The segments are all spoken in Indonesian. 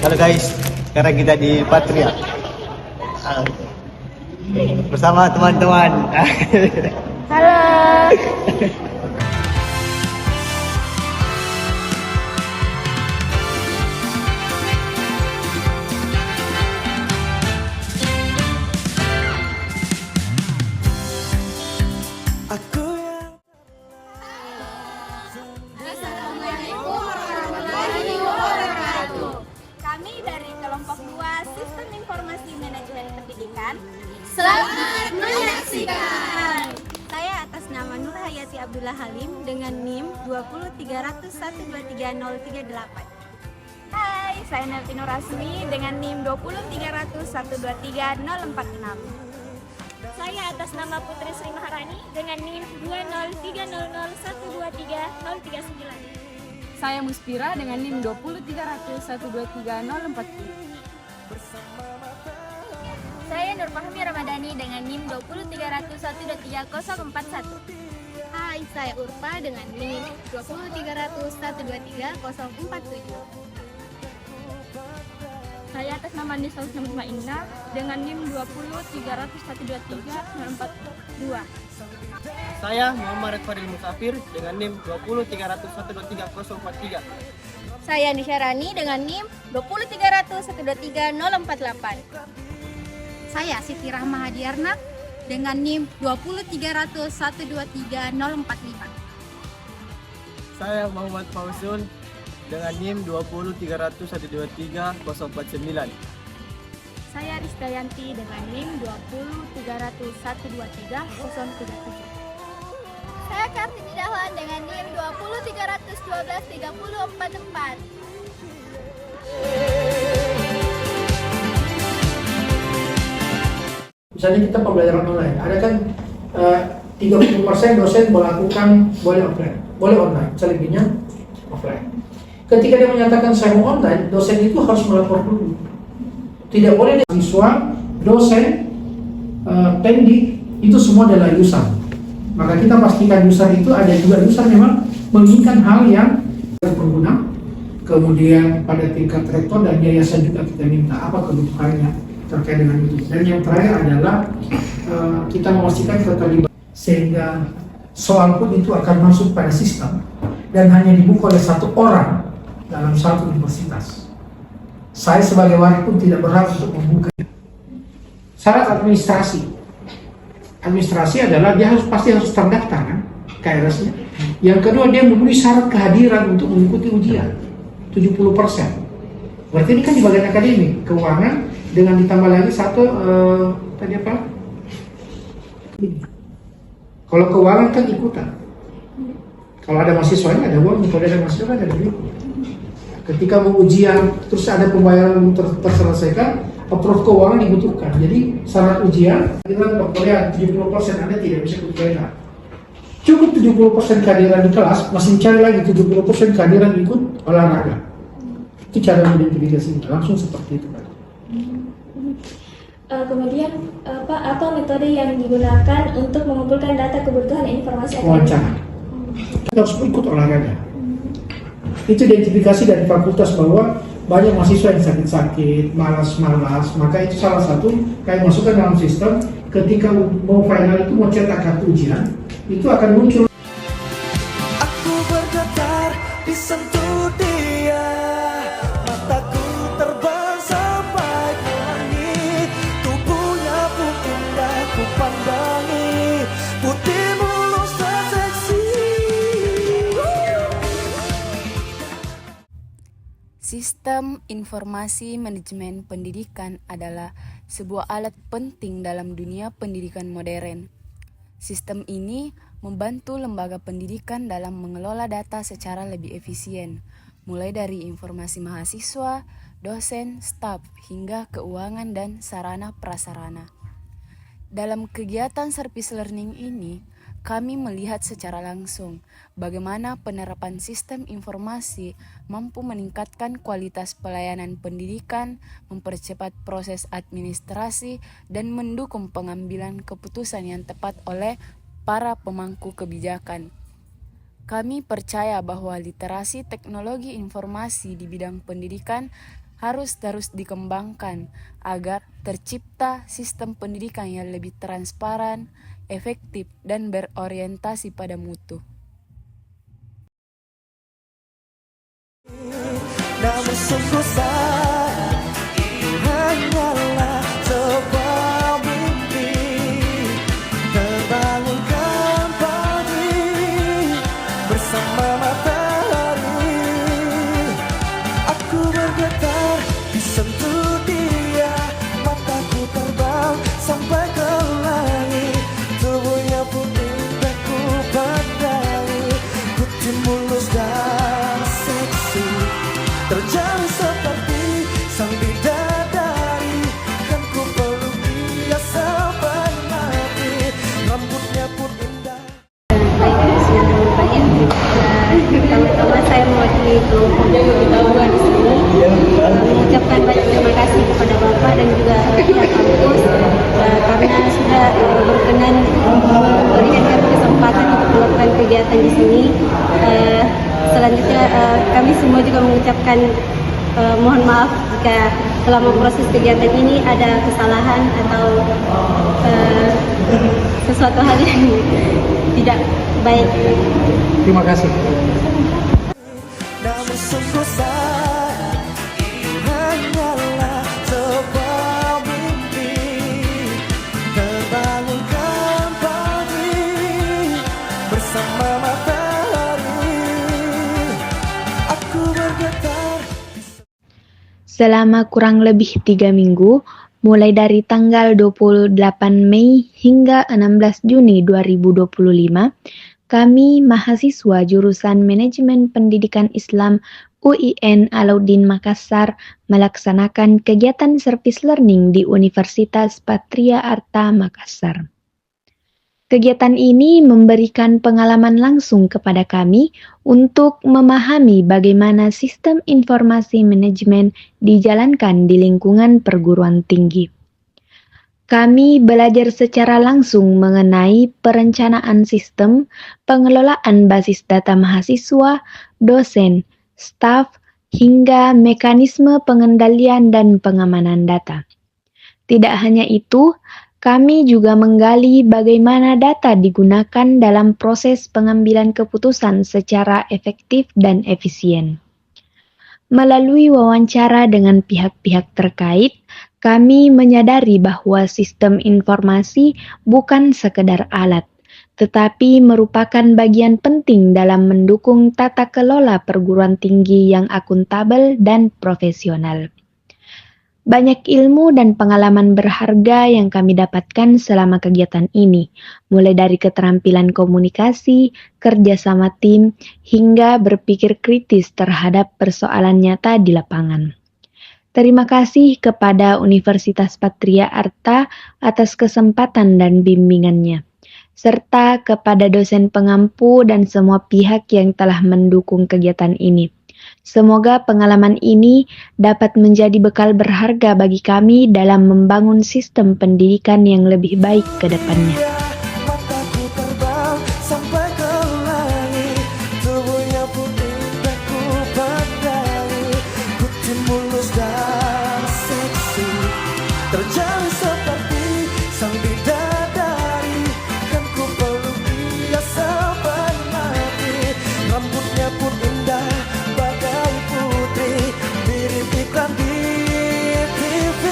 Halo guys, sekarang kita di Patria bersama teman-teman. Halo. Assalamualaikum warahmatullahi wabarakatuh. Kami dari kelompok 2 Sistem Informasi Manajemen Pendidikan. Selamat menyaksikan. Saya atas nama Nur Hayati Abdullah Halim dengan NIM 20300123038. Hai, saya Neltino Rasmi dengan NIM 20300123046. Saya atas nama Putri Sri Maharani dengan NIM 20300123039. Saya Muspira dengan NIM 20300123040. Saya Nur Fahmi Ramadhani dengan NIM 20300123041. Hai, saya Urfa dengan NIM 20300123047. Saya atas nama Nisa Mutmainah dengan NIM 20300123042. Saya Muhammad Fadil Musafir dengan NIM 20300123043. Saya Nisyarani dengan NIM 20300123048. Saya Siti Rahma Hadiarna dengan NIM 20300123045. Saya Muhammad Fausun dengan NIM 20300123049. Saya Rizdayanti dengan NIM 20300123037. Saya Kartini Dahlan dengan NIM 20300123044. Misalnya kita pembelajaran online, ada kan 30% dosen boleh offline, boleh online, selebihnya offline. Ketika dia menyatakan saya mau online, dosen itu harus melapor dulu. Tidak boleh siswa, dosen, pendik itu semua adalah user. Maka kita pastikan user itu ada juga user memang menginginkan hal yang pengguna. Kemudian pada tingkat rektor dan yayasan juga kita minta apa kebutuhannya terkait dengan itu. Dan yang terakhir adalah kita memastikan keterlibatan sehingga soal pun itu akan masuk pada sistem dan hanya dibuka oleh satu orang dalam satu universitas. Saya sebagai waris pun tidak berhak untuk membuka. Syarat administrasi. Administrasi adalah dia pasti harus terdaftar kan, KRS-nya. Yang kedua dia memenuhi syarat kehadiran untuk mengikuti ujian 70%. Berarti ini kan di bagian akademik, keuangan dengan ditambah lagi satu tadi apa? Kalau keuangan kan ikutan. Kalau ada mahasiswanya ada uang, kalau ada mahasiswa kan ada duit. Ketika mau ujian terus ada pembayaran terselesaikan, approve keuangan dibutuhkan. Jadi syarat ujian kita kuliah 70% Anda tidak bisa ikut kuliah. Cukup 70% kehadiran di kelas, masih cari lagi 70% kehadiran ikut olahraga. Itu cara mengidentifikasinya, langsung seperti itu. Kemudian apa metode yang digunakan untuk mengumpulkan data kebutuhan informasi akademik? Wawancara. Kita harus ikut olahraga. Itu identifikasi dari fakultas bahwa banyak mahasiswa yang sakit-sakit, malas-malas, maka itu salah satu kayak masukkan dalam sistem. Ketika mau final itu mau cetak kartu ujian, itu akan muncul. Aku bergetar disentuh dia, mataku terbang sampai ke langit, tubuhnya pun indah ku pandangi, putih mulus dan seksi. Sistem informasi manajemen pendidikan adalah sebuah alat penting dalam dunia pendidikan modern. Sistem ini membantu lembaga pendidikan dalam mengelola data secara lebih efisien, mulai dari informasi mahasiswa, dosen, staf, hingga keuangan dan sarana prasarana. Dalam kegiatan service learning ini, kami melihat secara langsung bagaimana penerapan sistem informasi mampu meningkatkan kualitas pelayanan pendidikan, mempercepat proses administrasi, dan mendukung pengambilan keputusan yang tepat oleh para pemangku kebijakan. Kami percaya bahwa literasi teknologi informasi di bidang pendidikan harus terus dikembangkan agar tercipta sistem pendidikan yang lebih transparan, efektif, dan berorientasi pada mutu. Namun sungguh sayang, ini hanyalah sebuah mimpi. Terbangunkan pagi bersama matahari. Aku bergetar disentuh dia, mataku terbang sampai ke langit. Tubuhnya pun indah ku pandai, putih mulus dan seksi, terjalin seperti sang bidadari. Kan ku peluk dia sampai mati, rambutnya pun indah. Pertama-tama saya mewakili kelompok Bidauan di sini mengucapkan banyak terima kasih kepada Bapak dan juga pihak kampus karena sudah berkenan memberikan kami kesempatan untuk melakukan kegiatan di sini. Selanjutnya kami semua juga mengucapkan mohon maaf jika selama proses kegiatan ini ada kesalahan atau sesuatu hal yang tidak baik. Terima kasih. Namun sungguh sayang, ini hanyalah sebuah mimpi. Terbangunkan pagi bersama matahari. Aku bergetar. Selama kurang lebih 3 minggu, mulai dari tanggal 28 Mei hingga 16 Juni 2025, kami mahasiswa jurusan Manajemen Pendidikan Islam UIN Alauddin Makassar melaksanakan kegiatan service learning di Universitas Patria Arta Makassar. Kegiatan ini memberikan pengalaman langsung kepada kami untuk memahami bagaimana sistem informasi manajemen dijalankan di lingkungan perguruan tinggi. Kami belajar secara langsung mengenai perencanaan sistem, pengelolaan basis data mahasiswa, dosen, staf, hingga mekanisme pengendalian dan pengamanan data. Tidak hanya itu, kami juga menggali bagaimana data digunakan dalam proses pengambilan keputusan secara efektif dan efisien. Melalui wawancara dengan pihak-pihak terkait, kami menyadari bahwa sistem informasi bukan sekedar alat, tetapi merupakan bagian penting dalam mendukung tata kelola perguruan tinggi yang akuntabel dan profesional. Banyak ilmu dan pengalaman berharga yang kami dapatkan selama kegiatan ini, mulai dari keterampilan komunikasi, kerjasama tim, hingga berpikir kritis terhadap persoalan nyata di lapangan. Terima kasih kepada Universitas Patria Arta atas kesempatan dan bimbingannya, serta kepada dosen pengampu dan semua pihak yang telah mendukung kegiatan ini. Semoga pengalaman ini dapat menjadi bekal berharga bagi kami dalam membangun sistem pendidikan yang lebih baik ke depannya. Mataku terbang sampai ke langit, tubuhnya pun indah ku pandai, putih mulus dan seksi, terjalin seperti sang bidadari. Kan ku peluk dia sampai mati, rambutnya pun indah bagai putri, mirip iklan di TV.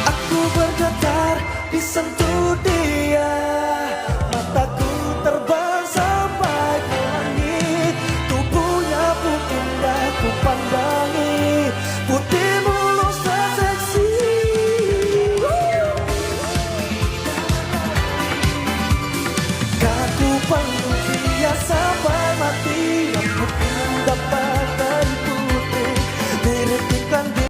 Aku bergetar disentuh dia, mataku terbang sampai ke langit. Tubuhnya pun indah ku pandangi, putih